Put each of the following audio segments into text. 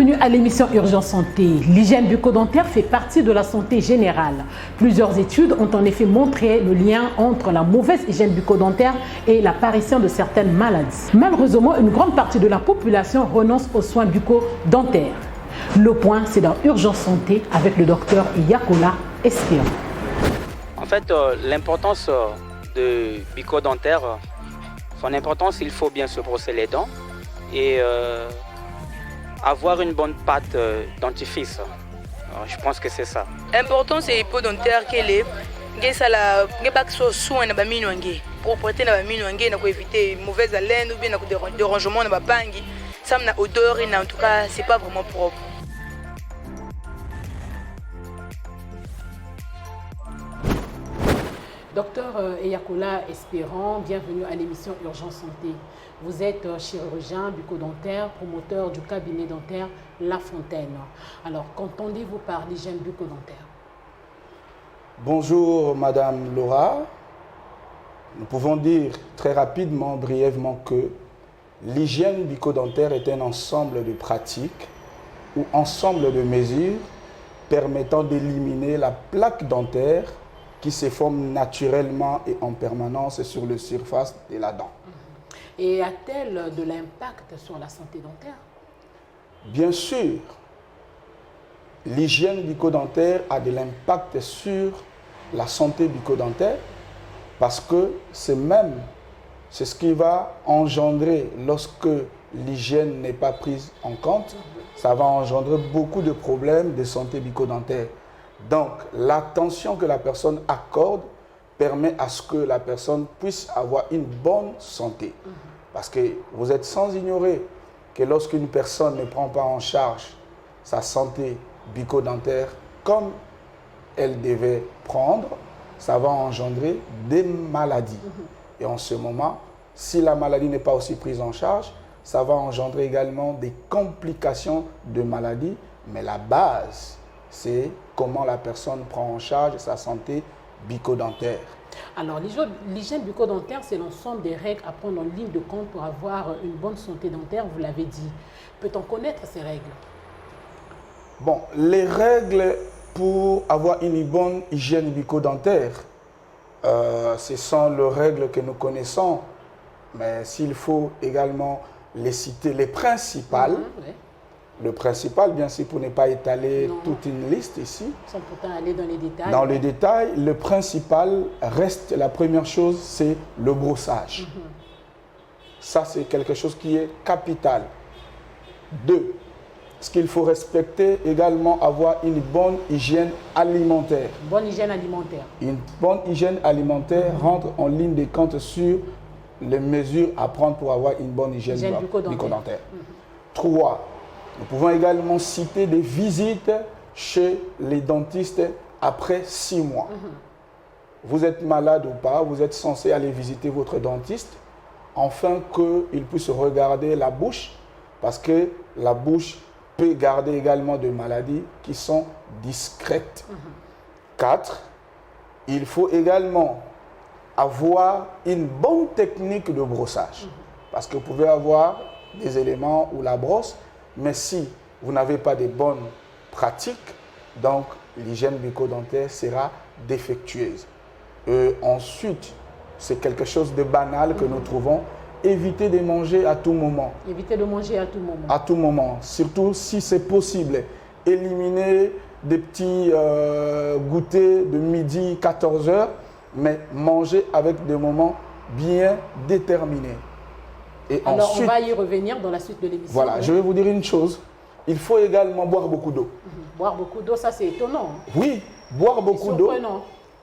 Bienvenue à l'émission Urgence Santé. L'hygiène bucco-dentaire fait partie de la santé générale. Plusieurs études ont en effet montré le lien entre la mauvaise hygiène bucco-dentaire et l'apparition de certaines maladies. Malheureusement, une grande partie de la population renonce aux soins bucco-dentaires. Le point, c'est dans Urgence Santé avec le docteur Yakola Espérant. En fait, l'importance de bucco-dentaire, son importance, il faut bien se brosser les dents et avoir une bonne pâte dentifrice. Alors, je pense que c'est ça. L'important c'est bucco-dentaire qu'elle est la soin na bamino ngi propreté na bamino ngi na éviter mauvaise haleine ou bien na dérangement na babangi ça na odeur et en tout cas c'est pas vraiment propre. Docteur Yakola Espérant, bienvenue à l'émission Urgence Santé. Vous êtes chirurgien bucco-dentaire, promoteur du cabinet dentaire La Fontaine. Alors, qu'entendez-vous par l'hygiène bucco-dentaire? Bonjour Madame Laura. Nous pouvons dire très rapidement, brièvement que l'hygiène bucco-dentaire est un ensemble de pratiques ou ensemble de mesures permettant d'éliminer la plaque dentaire qui se forme naturellement et en permanence sur la surface de la dent. Et a-t-elle de l'impact sur la santé dentaire? Bien sûr, l'hygiène bucco-dentaire a de l'impact sur la santé bucco-dentaire parce que c'est ce qui va engendrer, lorsque l'hygiène n'est pas prise en compte, ça va engendrer beaucoup de problèmes de santé bucco-dentaire. Donc, l'attention que la personne accorde permet à ce que la personne puisse avoir une bonne santé. Parce que vous êtes sans ignorer que lorsqu'une personne ne prend pas en charge sa santé bucco-dentaire comme elle devait prendre, ça va engendrer des maladies. Et en ce moment, si la maladie n'est pas aussi prise en charge, ça va engendrer également des complications de maladie. Mais la base, c'est comment la personne prend en charge sa santé bucco-dentaire. Alors, l'hygiène bucco-dentaire, c'est l'ensemble des règles à prendre en ligne de compte pour avoir une bonne santé dentaire, vous l'avez dit. Peut-on connaître ces règles? Bon, les règles pour avoir une bonne hygiène bucco-dentaire, ce sont les règles que nous connaissons, mais s'il faut également les citer, les principales. Oui. Le principal, bien sûr, pour ne pas étaler toute une liste ici. Sans pourtant aller dans les détails. Dans les détails, le principal reste, la première chose, c'est le brossage. Ça, c'est quelque chose qui est capital. 2, ce qu'il faut respecter également, avoir une bonne hygiène alimentaire. Bonne hygiène alimentaire. Une bonne hygiène alimentaire rentre en ligne de compte sur les mesures à prendre pour avoir une bonne hygiène bucco-dentaire. 3, nous pouvons également citer des visites chez les dentistes après 6 mois. Vous êtes malade ou pas, vous êtes censé aller visiter votre dentiste afin qu'il puisse regarder la bouche, parce que la bouche peut garder également des maladies qui sont discrètes. 4, il faut également avoir une bonne technique de brossage, parce que vous pouvez avoir des éléments ou la brosse, mais si vous n'avez pas de bonnes pratiques, donc l'hygiène bucco-dentaire sera défectueuse. Ensuite, c'est quelque chose de banal que nous trouvons. Évitez de manger à tout moment. Évitez de manger à tout moment. À tout moment, surtout si c'est possible. Éliminez des petits goûters de midi, 14 h, mais mangez avec des moments bien déterminés. Et alors, ensuite, on va y revenir dans la suite de l'émission. Voilà, je vais vous dire une chose. Il faut également boire beaucoup d'eau. Boire beaucoup d'eau, ça c'est étonnant. Oui, boire beaucoup d'eau.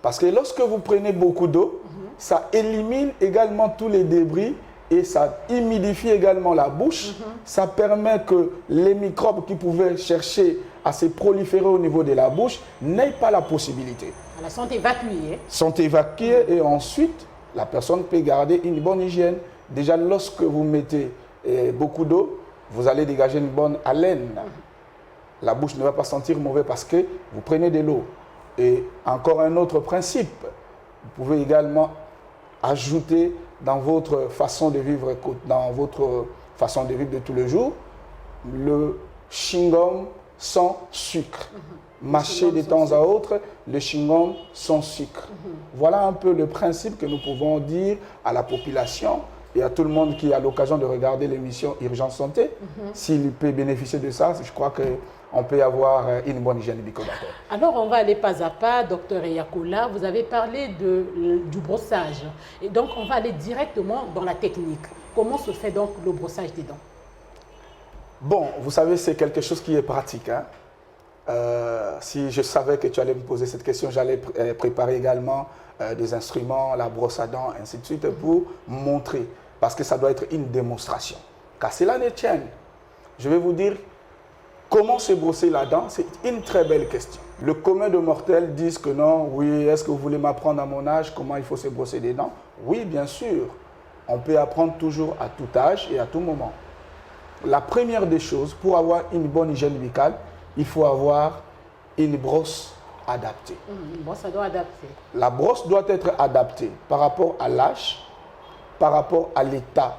Parce que lorsque vous prenez beaucoup d'eau, ça élimine également tous les débris et ça humidifie également la bouche. Ça permet que les microbes qui pouvaient chercher à se proliférer au niveau de la bouche n'aient pas la possibilité. Alors, sont évacués. Sont évacués et ensuite, la personne peut garder une bonne hygiène. Déjà, lorsque vous mettez beaucoup d'eau, vous allez dégager une bonne haleine. La bouche ne va pas sentir mauvais parce que vous prenez de l'eau. Et encore un autre principe, vous pouvez également ajouter dans votre façon de vivre, de tous les jours, le chewing-gum sans sucre. Mâcher de temps à autre le chewing-gum sans sucre. Voilà un peu le principe que nous pouvons dire à la population et à tout le monde qui a l'occasion de regarder l'émission Urgence Santé. S'il peut bénéficier de ça, je crois qu'on peut avoir une bonne hygiène bucco-dentaire. Alors, on va aller pas à pas, docteur Eyakola. Vous avez parlé du brossage. Et donc, on va aller directement dans la technique. Comment se fait donc le brossage des dents? Bon, vous savez, c'est quelque chose qui est pratique. Hein? Si je savais que tu allais me poser cette question, j'allais préparer également des instruments, la brosse à dents, ainsi de suite, pour montrer. Parce que ça doit être une démonstration. Qu'à cela ne tienne, je vais vous dire comment se brosser la dent. C'est une très belle question. Le commun de mortels disent que non, oui, est-ce que vous voulez m'apprendre à mon âge comment il faut se brosser les dents? Oui, bien sûr. On peut apprendre toujours à tout âge et à tout moment. La première des choses, pour avoir une bonne hygiène buccale, il faut avoir une brosse adaptée. Une brosse à dents adaptée. La brosse doit être adaptée par rapport à l'âge, par rapport à l'état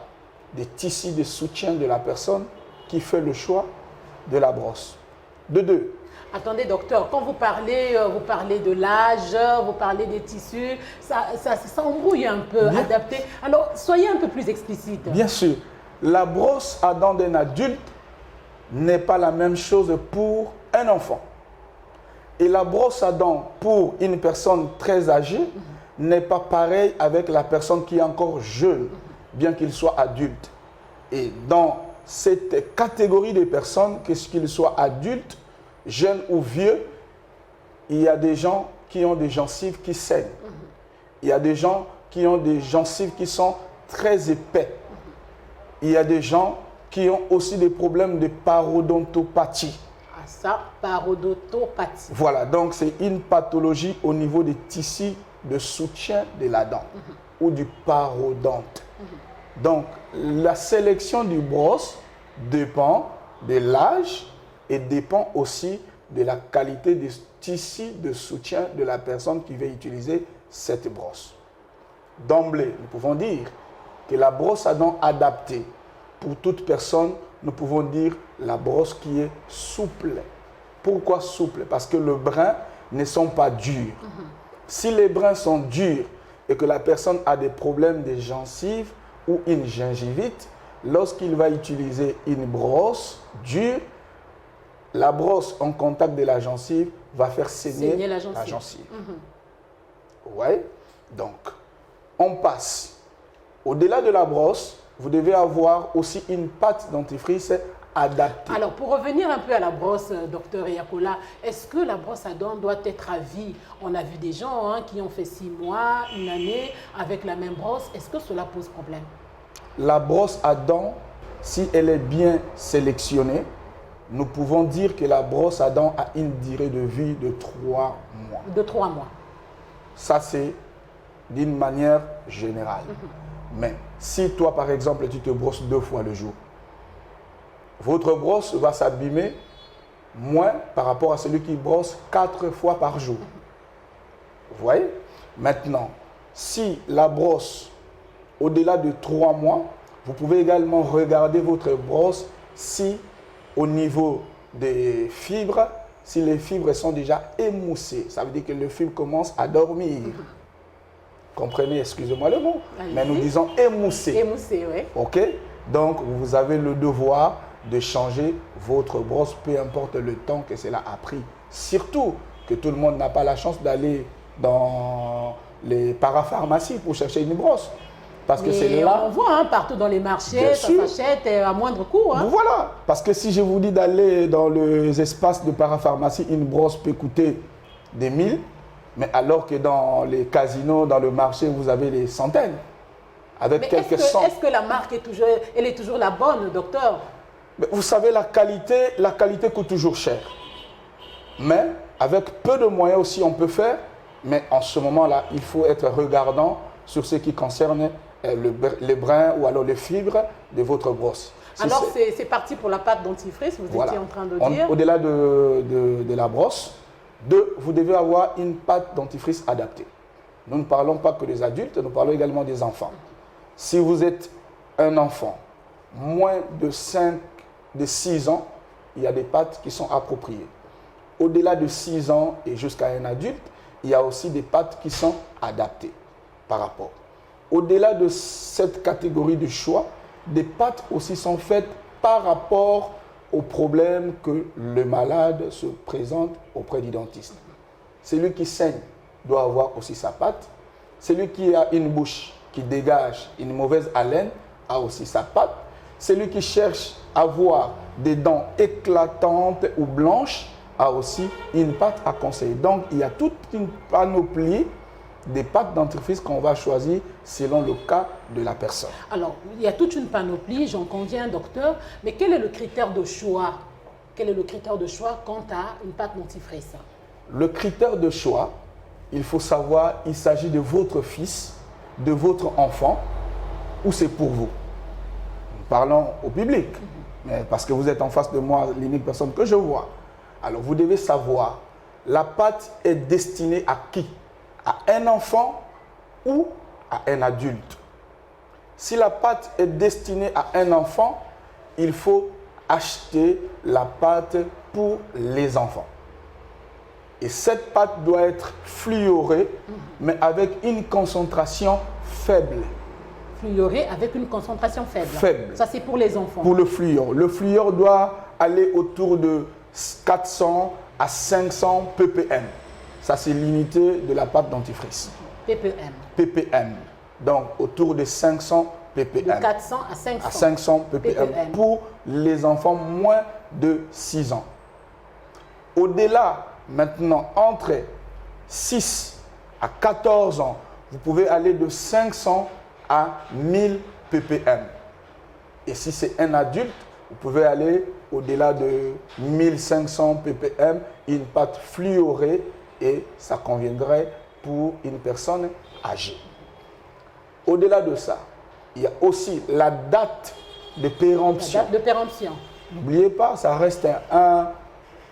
des tissus de soutien de la personne qui fait le choix de la brosse. De deux. Attendez, docteur, quand vous parlez de l'âge, vous parlez des tissus, ça embrouille un peu, Bien. adapté. Alors, soyez un peu plus explicite. Bien sûr, la brosse à dents d'un adulte n'est pas la même chose pour un enfant. Et la brosse à dents pour une personne très âgée n'est pas pareille avec la personne qui est encore jeune, bien qu'il soit adulte. Et dans cette catégorie de personnes, qu'ils soient adultes, jeunes ou vieux, il y a des gens qui ont des gencives qui saignent. Il y a des gens qui ont des gencives qui sont très épais. Il y a des gens qui ont aussi des problèmes de parodontopathie. Ah ça, parodontopathie. Voilà, donc c'est une pathologie au niveau des tissus de soutien de la dent ou du parodonte. Donc, la sélection du brosse dépend de l'âge et dépend aussi de la qualité des tissus de soutien de la personne qui va utiliser cette brosse. D'emblée, nous pouvons dire que la brosse à dents adaptée pour toute personne, nous pouvons dire la brosse qui est souple. Pourquoi souple? Parce que les brins ne sont pas durs. Si les brins sont durs et que la personne a des problèmes de gencives ou une gingivite, lorsqu'il va utiliser une brosse dure, la brosse en contact de la gencive va faire saigner la gencive. Ouais. Donc, on passe. Au-delà de la brosse, vous devez avoir aussi une pâte dentifrice adaptée. Alors, pour revenir un peu à la brosse, docteur Eyakola, est-ce que la brosse à dents doit être à vie? On a vu des gens qui ont fait 6 mois, une année avec la même brosse. Est-ce que cela pose problème? La brosse à dents, si elle est bien sélectionnée, nous pouvons dire que la brosse à dents a une durée de vie de 3 mois. De 3 mois. Ça, c'est d'une manière générale. Mais si toi, par exemple, tu te brosses 2 fois le jour, votre brosse va s'abîmer moins par rapport à celui qui brosse 4 fois par jour. Vous voyez? Maintenant, si la brosse, au-delà de 3 mois, vous pouvez également regarder votre brosse si au niveau des fibres, si les fibres sont déjà émoussées. Ça veut dire que le fibre commence à dormir. Comprenez, excusez-moi le mot, mais nous disons émoussé. Émoussé, oui. OK? Donc, vous avez le devoir de changer votre brosse, peu importe le temps que cela a pris. Surtout que tout le monde n'a pas la chance d'aller dans les parapharmacies pour chercher une brosse. Parce que c'est là. On voit partout dans les marchés, ça s'achète à moindre coût. Voilà. Parce que si je vous dis d'aller dans les espaces de parapharmacie, une brosse peut coûter des 1000. Mais alors que dans les casinos, dans le marché, vous avez des centaines. Avec quelques cents. Est-ce que la marque est toujours la bonne, docteur? Mais vous savez, la qualité coûte toujours cher. Mais avec peu de moyens aussi, on peut faire. Mais en ce moment-là, il faut être regardant sur ce qui concerne les brins ou alors les fibres de votre brosse. Si alors, c'est parti pour la pâte dentifrice, vous étiez en train de dire. Au-delà de la brosse, vous devez avoir une pâte dentifrice adaptée. Nous ne parlons pas que des adultes, nous parlons également des enfants. Si vous êtes un enfant, moins de 6 ans, il y a des pâtes qui sont appropriées. Au-delà de 6 ans et jusqu'à un adulte, il y a aussi des pâtes qui sont adaptées par rapport. Au-delà de cette catégorie de choix, des pâtes aussi sont faites par rapport aux problèmes que le malade se présente auprès du dentiste. Celui qui saigne doit avoir aussi sa pâte. Celui qui a une bouche qui dégage une mauvaise haleine a aussi sa pâte. Celui qui cherche à avoir des dents éclatantes ou blanches a aussi une pâte à conseiller. Donc, il y a toute une panoplie des pâtes dentifrice qu'on va choisir selon le cas de la personne. Alors, il y a toute une panoplie, j'en conviens, docteur, mais quel est le critère de choix? Quel est le critère de choix quant à une pâte dentifrice? Le critère de choix, il faut savoir, il s'agit de votre fils, de votre enfant, ou c'est pour vous. Parlons au public, mais parce que vous êtes en face de moi, l'unique personne que je vois. Alors, vous devez savoir, la pâte est destinée à qui? À un enfant ou à un adulte. Si la pâte est destinée à un enfant, il faut acheter la pâte pour les enfants. Et cette pâte doit être fluorée, mais avec une concentration faible. Fluorée avec une concentration faible. Faible. Ça, c'est pour les enfants. Pour le fluor. Le fluor doit aller autour de 400 à 500 ppm. Ça, c'est l'unité de la pâte dentifrice. ppm. ppm. Donc, autour de 500 ppm. De 400 à 500. À 500 ppm. Pour les enfants moins de 6 ans. Au-delà, maintenant, entre 6 à 14 ans, vous pouvez aller de 500 à 1000 ppm. Et si c'est un adulte, vous pouvez aller au-delà de 1500 ppm, une pâte fluorée, et ça conviendrait pour une personne âgée. Au-delà de ça, il y a aussi la date de péremption. La date de péremption. N'oubliez pas, ça reste un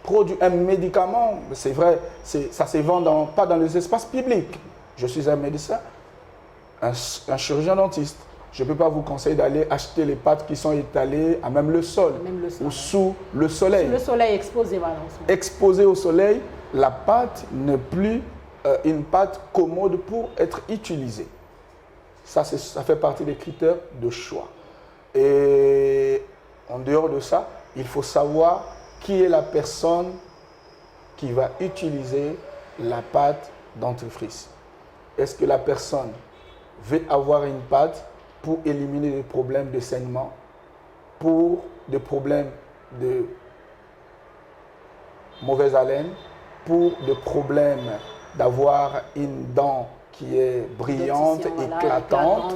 produit, un médicament. C'est vrai, ça se vend pas dans les espaces publics. Je suis un médecin, un chirurgien dentiste. Je ne peux pas vous conseiller d'aller acheter les pâtes qui sont étalées à même le sol, ou sous le soleil. Sous le soleil exposé, voilà. Exposé au soleil, la pâte n'est plus une pâte commode pour être utilisée. Ça fait partie des critères de choix. Et en dehors de ça, il faut savoir qui est la personne qui va utiliser la pâte dentifrice. Est-ce que la personne veut avoir une pâte pour éliminer des problèmes de saignement, pour des problèmes de mauvaise haleine, pour des problèmes d'avoir une dent qui est brillante, éclatante.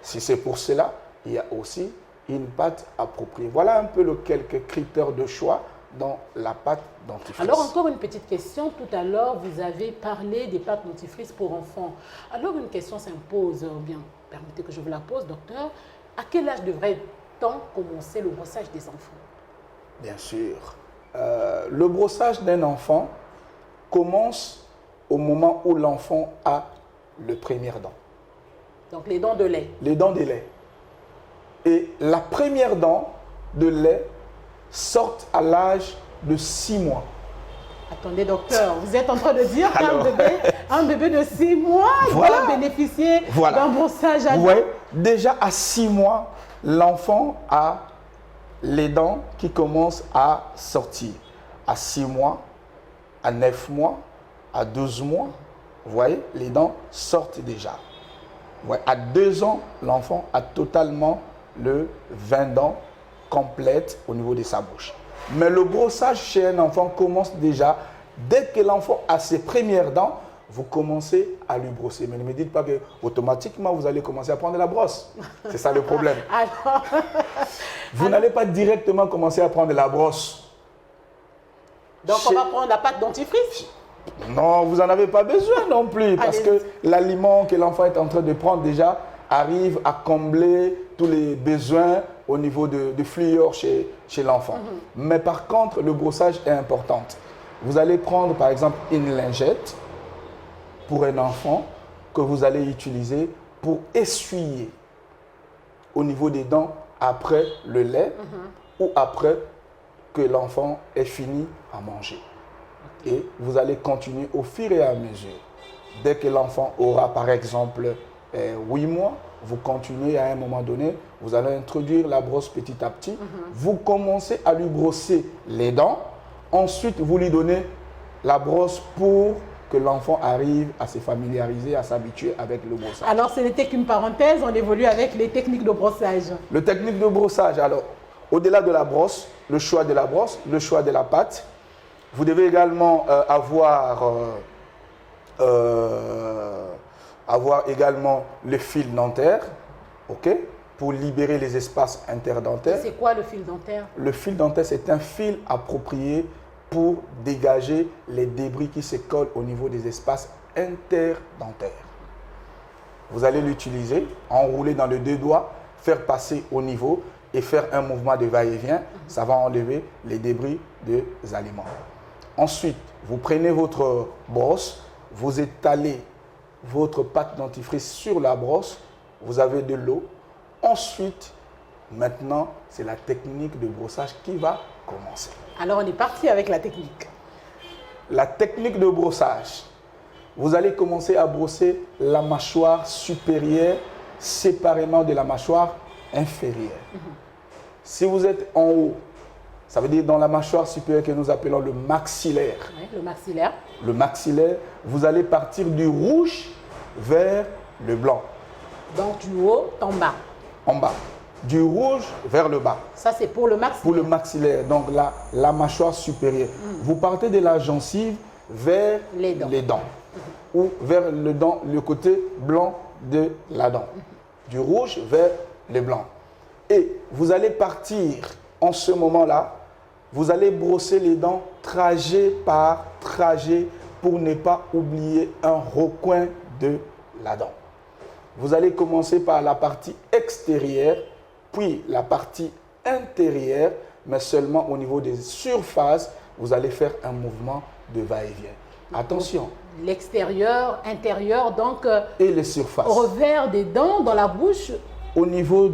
Si c'est pour cela, il y a aussi une pâte appropriée. Voilà un peu quelques critères de choix dans la pâte dentifrice. Alors encore une petite question. Tout à l'heure, vous avez parlé des pâtes dentifrices pour enfants. Alors une question s'impose, bien, permettez que je vous la pose, docteur. À quel âge devrait-on commencer le brossage des enfants? Bien sûr. Le brossage d'un enfant commence au moment où l'enfant a le premier dent. Donc les dents de lait. Les dents de lait. Et la première dent de lait sort à l'âge de 6 mois. Attendez, docteur, vous êtes en train de dire qu'un bébé de 6 mois va bénéficier d'un brossage à dents? Oui, déjà à 6 mois, l'enfant a les dents qui commencent à sortir. À 6 mois, à 9 mois, à 12 mois, vous voyez, les dents sortent déjà. Ouais, à 2 ans, l'enfant a totalement le 20 dents complètes au niveau de sa bouche. Mais le brossage chez un enfant commence déjà, dès que l'enfant a ses premières dents, vous commencez à lui brosser. Mais ne me dites pas que automatiquement vous allez commencer à prendre la brosse. C'est ça le problème. Alors, vous n'allez pas directement commencer à prendre la brosse. Donc on va prendre la pâte dentifrice? Non, vous n'en avez pas besoin non plus, parce que l'aliment que l'enfant est en train de prendre déjà arrive à combler tous les besoins au niveau de fluor chez l'enfant. Mais par contre, le brossage est important. Vous allez prendre par exemple une lingette pour un enfant que vous allez utiliser pour essuyer au niveau des dents après le lait ou après que l'enfant ait fini à manger. Et vous allez continuer au fur et à mesure. Dès que l'enfant aura par exemple 8 mois, vous continuez à un moment donné, vous allez introduire la brosse petit à petit. Vous commencez à lui brosser les dents. Ensuite, vous lui donnez la brosse pour que l'enfant arrive à se familiariser, à s'habituer avec le brossage. Alors, ce n'était qu'une parenthèse, on évolue avec les techniques de brossage. Le technique de brossage, alors, au-delà de la brosse, le choix de la brosse, le choix de la pâte, vous devez également avoir également le fil dentaire, ok, pour libérer les espaces interdentaires. C'est quoi le fil dentaire? Le fil dentaire, c'est un fil approprié pour dégager les débris qui se collent au niveau des espaces interdentaires. Vous allez l'utiliser, enrouler dans les 2 doigts, faire passer au niveau et faire un mouvement de va-et-vient. Ça va enlever les débris des aliments. Ensuite, vous prenez votre brosse, vous étalez votre pâte dentifrice sur la brosse, vous avez de l'eau. Ensuite, maintenant, c'est la technique de brossage qui va commencer. Alors, on est parti avec la technique. La technique de brossage. Vous allez commencer à brosser la mâchoire supérieure séparément de la mâchoire inférieure. Si vous êtes en haut, ça veut dire dans la mâchoire supérieure que nous appelons le maxillaire. Oui, le maxillaire. Le maxillaire, vous allez partir du rouge vers le blanc. Donc, du haut en bas. En bas. Du rouge vers le bas. Ça, c'est pour le maxillaire. Pour le maxillaire, donc la mâchoire supérieure. Vous partez de la gencive vers les dents. Ou vers le côté blanc de la dent. Du rouge vers le blanc. Et vous allez partir en ce moment-là, vous allez brosser les dents trajet par trajet pour ne pas oublier un recoin de la dent. Vous allez commencer par la partie extérieure, puis la partie intérieure, mais seulement au niveau des surfaces, vous allez faire un mouvement de va-et-vient. Attention. L'extérieur, intérieur, donc... et les surfaces. Au revers des dents, dans la bouche. Au niveau,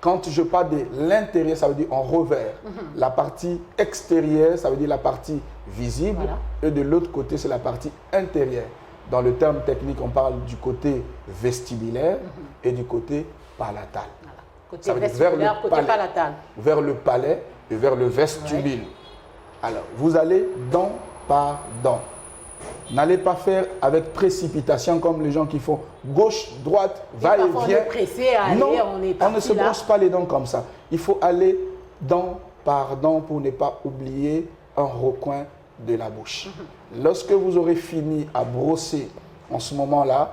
quand je parle de l'intérieur, ça veut dire en revers. La partie extérieure, ça veut dire la partie visible. Voilà. Et de l'autre côté, c'est la partie intérieure. Dans le terme technique, on parle du côté vestibulaire et du côté palatal. Voilà. Côté vestibulaire, côté palatal. Vers le palais et vers le vestibule. Ouais. Alors, vous allez dent par dent. N'allez pas faire avec précipitation comme les gens qui font gauche, droite, va-et-vient. Non, on ne se brosse pas les dents comme ça. Il faut aller dent par dent pour ne pas oublier un recoin de la bouche. Lorsque vous aurez fini à brosser en ce moment-là,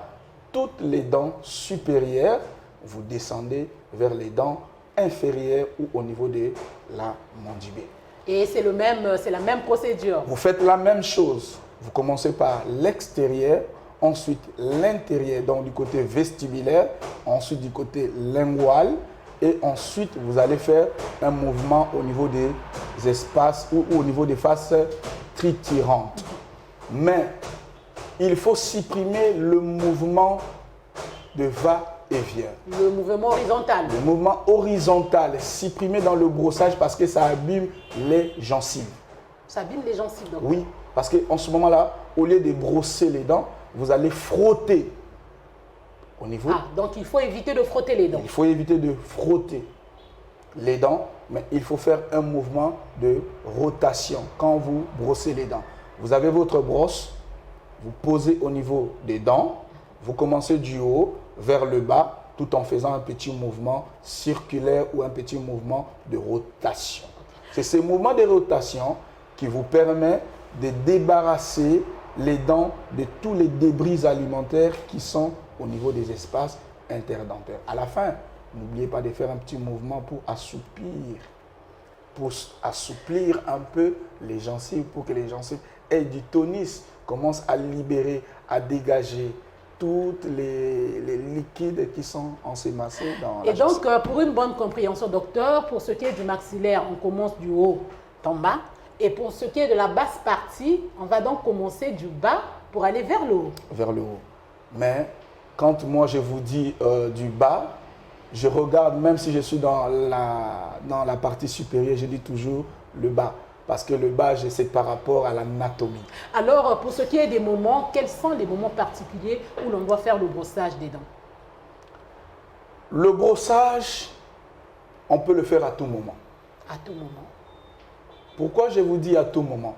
toutes les dents supérieures, vous descendez vers les dents inférieures ou au niveau de la mandibule. Et c'est la même procédure. Vous faites la même chose. Vous commencez par l'extérieur, ensuite l'intérieur, donc du côté vestibulaire, ensuite du côté lingual, et ensuite vous allez faire un mouvement au niveau des espaces ou au niveau des faces triturantes. Mais il faut supprimer le mouvement de va-et-vient. Le mouvement horizontal. Le mouvement horizontal est supprimé dans le brossage parce que ça abîme les gencives. Ça abîme les gencives, donc. Oui. Parce qu'en ce moment-là, au lieu de brosser les dents, vous allez frotter au niveau. Ah, donc il faut éviter de frotter les dents. Il faut éviter de frotter les dents, mais il faut faire un mouvement de rotation quand vous brossez les dents. Vous avez votre brosse, vous posez au niveau des dents, vous commencez du haut vers le bas, tout en faisant un petit mouvement circulaire ou un petit mouvement de rotation. C'est ce mouvement de rotation qui vous permet de débarrasser les dents de tous les débris alimentaires qui sont au niveau des espaces interdentaires. À la fin, n'oubliez pas de faire un petit mouvement pour assouplir un peu les gencives, pour que les gencives aient du tonus, commencent à libérer, à dégager tous les liquides qui sont ensémassés dans la gencive. Et donc, pour une bonne compréhension, docteur, pour ce qui est du maxillaire, on commence du haut en bas. Et pour ce qui est de la basse partie, on va donc commencer du bas pour aller vers le haut. Vers le haut. Mais quand moi je vous dis du bas, je regarde, même si je suis dans la partie supérieure, je dis toujours le bas. Parce que le bas, je sais par rapport à l'anatomie. Alors, pour ce qui est des moments, quels sont les moments particuliers où l'on doit faire le brossage des dents? Le brossage, on peut le faire à tout moment. À tout moment. Pourquoi je vous dis à tout moment?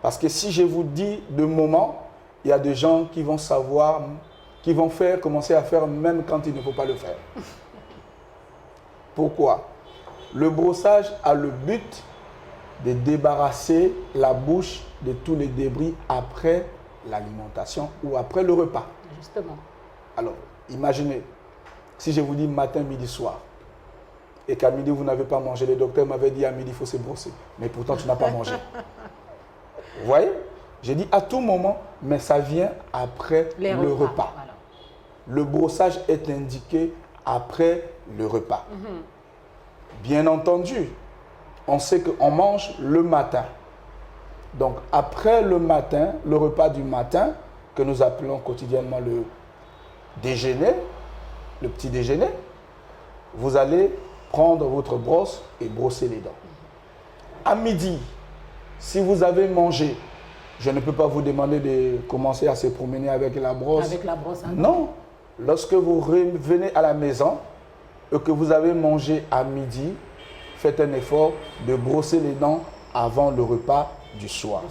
Parce que si je vous dis de moment, il y a des gens qui vont savoir, qui vont commencer à faire même quand il ne faut pas le faire. Pourquoi? Le brossage a le but de débarrasser la bouche de tous les débris après l'alimentation ou après le repas. Justement. Alors, imaginez, si je vous dis matin, midi, soir, et qu'à midi, vous n'avez pas mangé, le docteur m'avait dit à midi, il faut se brosser. Mais pourtant, tu n'as pas mangé. Vous voyez? J'ai dit à tout moment, mais ça vient après le repas. Voilà. Le brossage est indiqué après le repas. Bien entendu, on sait qu'on mange le matin. Donc, après le matin, le repas du matin, que nous appelons quotidiennement le déjeuner, le petit déjeuner, vous allez prendre votre brosse et brosser les dents. À midi, si vous avez mangé, je ne peux pas vous demander de commencer à se promener avec la brosse. Avec la brosse. Non. Lorsque vous revenez à la maison et que vous avez mangé à midi, faites un effort de brosser les dents avant le repas du soir.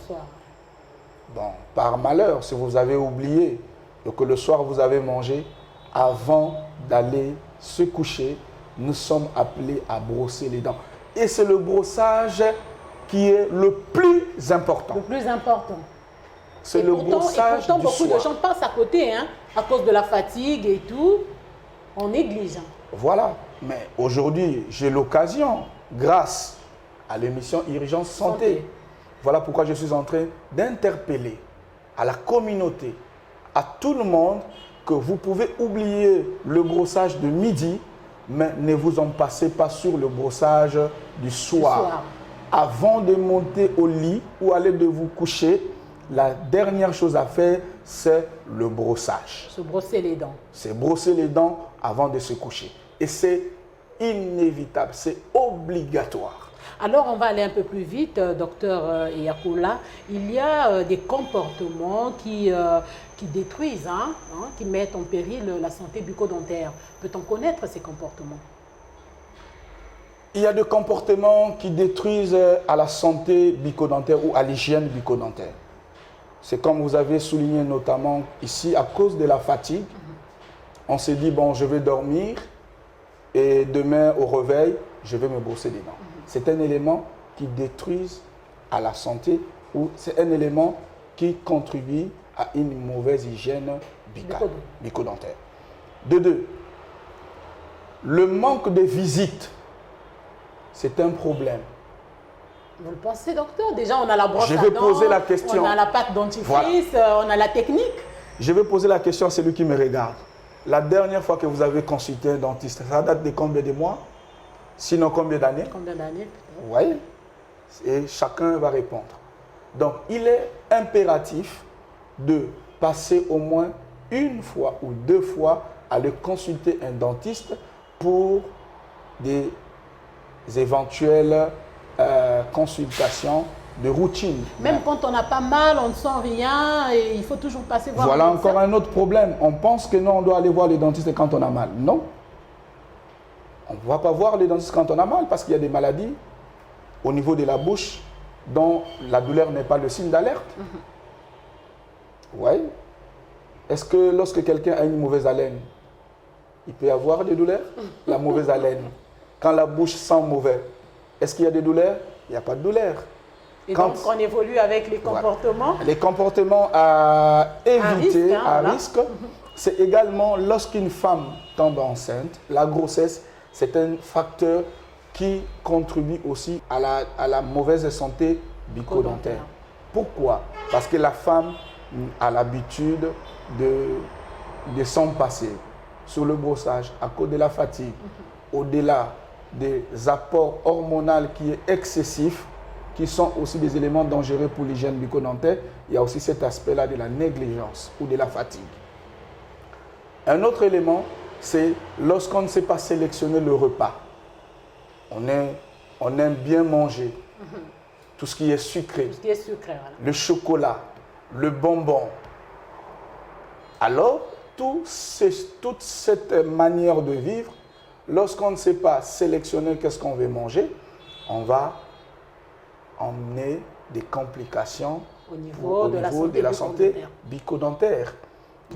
Bon, par malheur, si vous avez oublié et que le soir vous avez mangé, avant d'aller se coucher, nous sommes appelés à brosser les dents. Et c'est le brossage qui est le plus important. Le plus important. C'est le brossage du soir. Beaucoup de gens passent à côté, hein, à cause de la fatigue et tout. On néglige. Voilà. Mais aujourd'hui, j'ai l'occasion, grâce à l'émission Urgence Santé, voilà pourquoi je suis en train d'interpeller à la communauté, à tout le monde, que vous pouvez oublier le brossage de midi, mais ne vous en passez pas sur le brossage du soir. Avant de monter au lit ou aller de vous coucher, la dernière chose à faire, c'est le brossage. Se brosser les dents. C'est brosser les dents avant de se coucher. Et c'est inévitable, c'est obligatoire. Alors, on va aller un peu plus vite, docteur Yakoula. Il y a des comportements qui détruisent, qui mettent en péril la santé bucco-dentaire. Peut-on connaître ces comportements? Il y a des comportements qui détruisent à la santé bucco-dentaire ou à l'hygiène bucco-dentaire. C'est comme vous avez souligné notamment ici, à cause de la fatigue, on s'est dit, bon, je vais dormir et demain au réveil, je vais me brosser les dents. C'est un élément qui détruit à la santé ou c'est un élément qui contribue à une mauvaise hygiène bucco-dentaire. De deux, le manque de visites, c'est un problème. Vous le pensez, docteur? Déjà, on a la brosse à dents, je vais poser la question. On a la pâte dentifrice, on a la technique. Je vais poser la question à celui qui me regarde. La dernière fois que vous avez consulté un dentiste, ça date de combien de mois? Sinon, combien d'années? Combien d'années? Oui. Et chacun va répondre. Donc, il est impératif de passer au moins une fois ou deux fois à aller consulter un dentiste pour des éventuelles consultations de routine. Même quand on n'a pas mal, on ne sent rien, et il faut toujours passer voir. Voilà encore un autre problème. On pense que non, on doit aller voir le dentiste quand on a mal. Non. On ne va pas voir le dentiste quand on a mal parce qu'il y a des maladies au niveau de la bouche dont la douleur n'est pas le signe d'alerte. Oui. Est-ce que lorsque quelqu'un a une mauvaise haleine, il peut avoir des douleurs? La mauvaise haleine. Quand la bouche sent mauvais, est-ce qu'il y a des douleurs? Il n'y a pas de douleur. Et donc, on évolue avec les comportements. Les comportements à éviter, à risque, c'est également lorsqu'une femme tombe enceinte, la grossesse, c'est un facteur qui contribue aussi à la mauvaise santé bucco-dentaire. Pourquoi? Parce que la femme a l'habitude de s'en passer sur le brossage à cause de la fatigue, au-delà des apports hormonaux qui est excessif, qui sont aussi des éléments dangereux pour l'hygiène bucco-dentaire, il y a aussi cet aspect-là de la négligence ou de la fatigue. Un autre élément, c'est lorsqu'on ne sait pas sélectionner le repas. On aime bien manger, tout ce qui est sucré, tout ce qui est sucré, voilà. Le chocolat, le bonbon. Alors, toute cette manière de vivre, lorsqu'on ne sait pas sélectionner qu'est-ce qu'on veut manger, on va emmener des complications au niveau de la santé bucco-dentaire.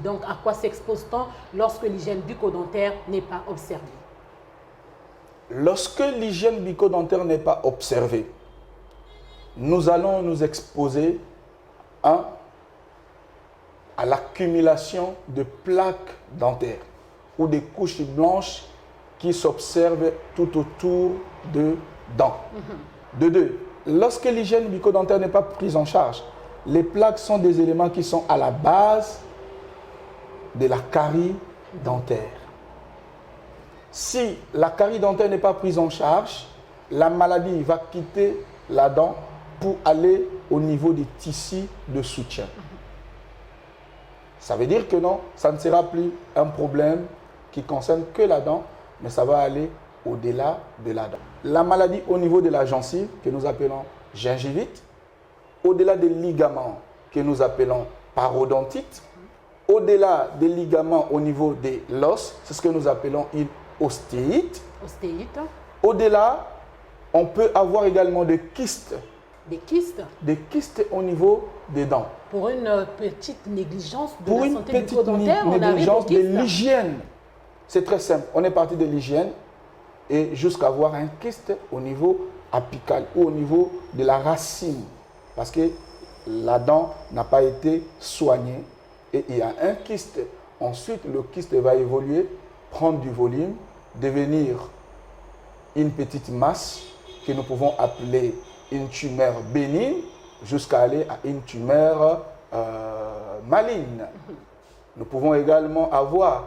Donc, à quoi s'expose-t-on lorsque l'hygiène bucco-dentaire n'est pas observée? Lorsque l'hygiène bucco-dentaire n'est pas observée, nous allons nous exposer à l'accumulation de plaques dentaires ou des couches blanches qui s'observent tout autour de dents. De deux, lorsque l'hygiène bucco-dentaire n'est pas prise en charge, les plaques sont des éléments qui sont à la base de la carie dentaire. Si la carie dentaire n'est pas prise en charge, la maladie va quitter la dent pour aller au niveau des tissus de soutien. Ça veut dire que non, ça ne sera plus un problème qui concerne que la dent, mais ça va aller au-delà de la dent. La maladie au niveau de la gencive, que nous appelons gingivite, au-delà des ligaments, que nous appelons parodontite, au-delà des ligaments au niveau de l'os, c'est ce que nous appelons une ostéite. Ostéite. Au-delà, on peut avoir également des kystes. Des kystes? Des kystes au niveau des dents. Pour une petite négligence de la santé bucco-dentaire, on arrive au kyste. De l'hygiène. C'est très simple. On est parti de l'hygiène et jusqu'à avoir un kyste au niveau apical ou au niveau de la racine. Parce que la dent n'a pas été soignée et il y a un kyste. Ensuite, le kyste va évoluer, prendre du volume, devenir une petite masse que nous pouvons appeler une tumeur bénigne jusqu'à aller à une tumeur maligne. Nous pouvons également avoir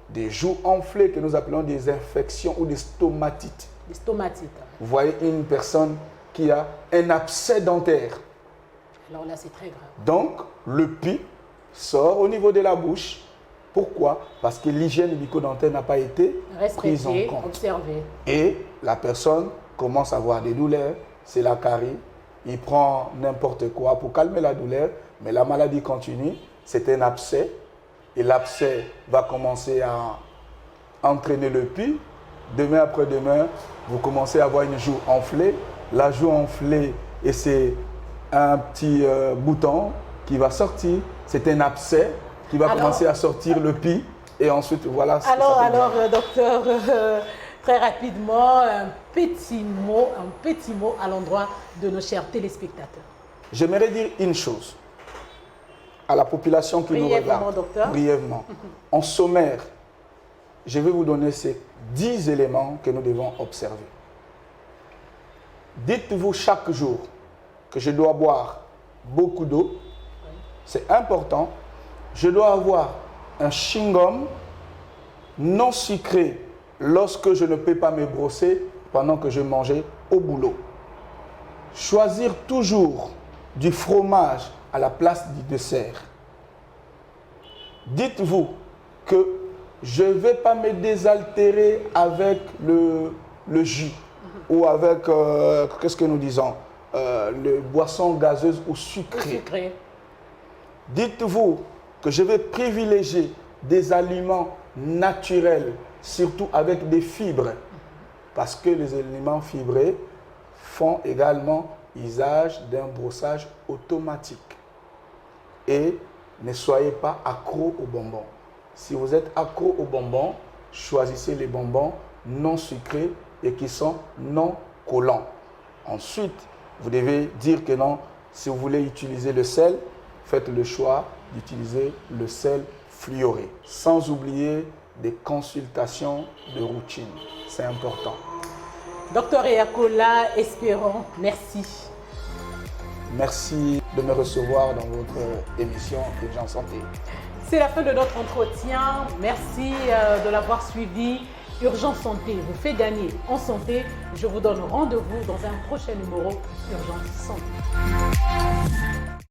des joues enflées que nous appelons des infections ou des stomatites. Des stomatites. Vous voyez une personne qui a un abcès dentaire. Alors là, c'est très grave. Donc, le pus sort au niveau de la bouche. Pourquoi? Parce que l'hygiène bucco-dentaire n'a pas été prise en compte. Observée. Et la personne commence à avoir des douleurs, c'est la carie. Il prend n'importe quoi pour calmer la douleur, mais la maladie continue. C'est un abcès. Et l'abcès va commencer à entraîner le pus. Demain après-demain, vous commencez à avoir une joue enflée. La joue enflée, et c'est un petit bouton qui va sortir. C'est un abcès qui va commencer à sortir le pus. Et ensuite, voilà ce que ça fait. Alors, docteur, très rapidement, un petit mot à l'endroit de nos chers téléspectateurs. J'aimerais dire une chose à la population qui nous regarde. Docteur. Brièvement. En sommaire, je vais vous donner ces 10 éléments que nous devons observer. Dites-vous chaque jour que je dois boire beaucoup d'eau. C'est important. Je dois avoir un chewing-gum non sucré lorsque je ne peux pas me brosser pendant que je mangeais au boulot. Choisir toujours du fromage à la place du dessert. Dites-vous que je ne vais pas me désaltérer avec le jus ou avec, qu'est-ce que nous disons, les boissons gazeuses ou sucrées. Dites-vous que je vais privilégier des aliments naturels, surtout avec des fibres, parce que les aliments fibrés font également usage d'un brossage automatique. Et ne soyez pas accro aux bonbons. Si vous êtes accro aux bonbons, choisissez les bonbons non sucrés et qui sont non collants. Ensuite, vous devez dire que non, si vous voulez utiliser le sel, faites le choix d'utiliser le sel fluoré. Sans oublier des consultations de routine. C'est important. Docteur Eyakola Espérant, merci. Merci de me recevoir dans votre émission Urgence Santé. C'est la fin de notre entretien. Merci de l'avoir suivi. Urgence Santé vous fait gagner en santé. Je vous donne rendez-vous dans un prochain numéro Urgence Santé.